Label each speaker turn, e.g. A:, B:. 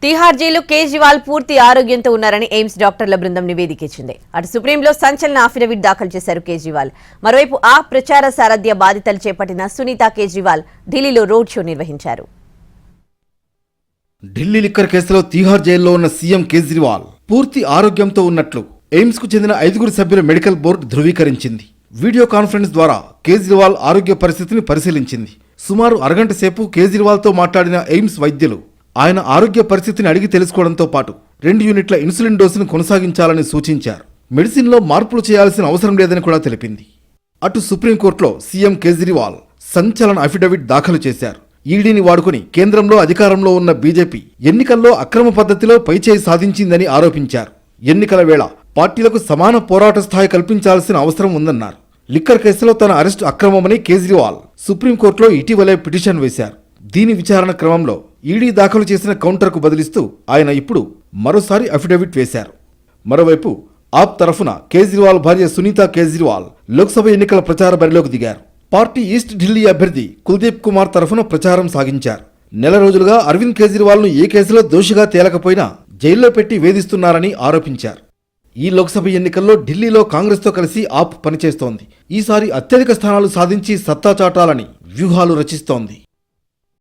A: Tihar jail Kejriwal పూర్తి ఆరోగ్యంతో ఉన్నారని ఎయిమ్స్ డాక్టర్ల బృందం నివేదిక ఇచ్చింది. అటు సుప్రీంలో సంచలన అఫిడవిట్ దాఖలు చేశారు కేజ్రీవాల్. మరోవైపు ఆ ప్రచార సారథ్య బాధ్యతలు చేపట్టిన సునీత కేజ్రీవాల్ ఢిల్లీలో రోడ్ షో నిర్వహించారు.
B: ఢిల్లీ లిక్కర్ కేసులో తిహార్ జైల్లో ఉన్న సీఎం కేజ్రీవాల్ పూర్తి ఆరోగ్యంతో ఉన్నట్లు ఎయిమ్స్ కు చెందిన 5 సభ్యుల మెడికల్ బోర్డు ధృవీకరించింది. వీడియో కాన్ఫరెన్స్ ద్వారా కేజ్రీవాల్ ఆరోగ్య పరిస్థితిని పరిశీలించింది. సుమారు అరగంట సేపు కేజ్రీవాల్తో మాట్లాడిన ఎయిమ్స్ వైద్యులు ఆయన ఆరోగ్య పరిస్థితిని అడిగి తెలుసుకోవడంతో పాటు 2 యూనిట్ల ఇన్సులిన్ డోసును కొనసాగించాలని సూచించారు. మెడిసిన్లో మార్పులు చేయాల్సిన అవసరం లేదని కూడా తెలిపింది. అటు సుప్రీంకోర్టులో సీఎం కేజ్రీవాల్ సంచలన అఫిడవిట్ దాఖలు చేశారు. ఈడీని వాడుకుని కేంద్రంలో అధికారంలో ఉన్న బీజేపీ ఎన్నికల్లో అక్రమ పద్ధతిలో పైచేయి సాధించిందని ఆరోపించారు. ఎన్నికల వేళ పార్టీలకు సమాన పోరాట స్థాయి కల్పించాల్సిన అవసరం ఉందన్నారు. లిక్కర్ కేసులో తన అరెస్టు అక్రమమని కేజ్రీవాల్ సుప్రీంకోర్టులో ఇటీవలే పిటిషన్ వేశారు. దీని విచారణ క్రమంలో ఈడీ దాఖలు చేసిన కౌంటర్కు బదిలిస్తూ ఆయన ఇప్పుడు మరోసారి అఫిడవిట్ వేశారు. మరోవైపు ఆప్ తరఫున కేజ్రీవాల్ భార్య సునీత కేజ్రీవాల్ లోక్సభ ఎన్నికల ప్రచార బరిలోకి దిగారు. పార్టీ ఈస్ట్ ఢిల్లీ అభ్యర్థి కుల్దీప్ కుమార్ తరఫున ప్రచారం సాగించారు. నెల రోజులుగా అరవింద్ కేజ్రీవాల్ను ఏ కేసులో దోషిగా తేలకపోయినా జైల్లో పెట్టి వేధిస్తున్నారని ఆరోపించారు. ఈ లోక్సభ ఎన్నికల్లో ఢిల్లీలో కాంగ్రెస్తో కలిసి ఆప్ పనిచేస్తోంది. ఈసారి అత్యధిక స్థానాలు సాధించి సత్తా చాటాలని వ్యూహాలు రచిస్తోంది.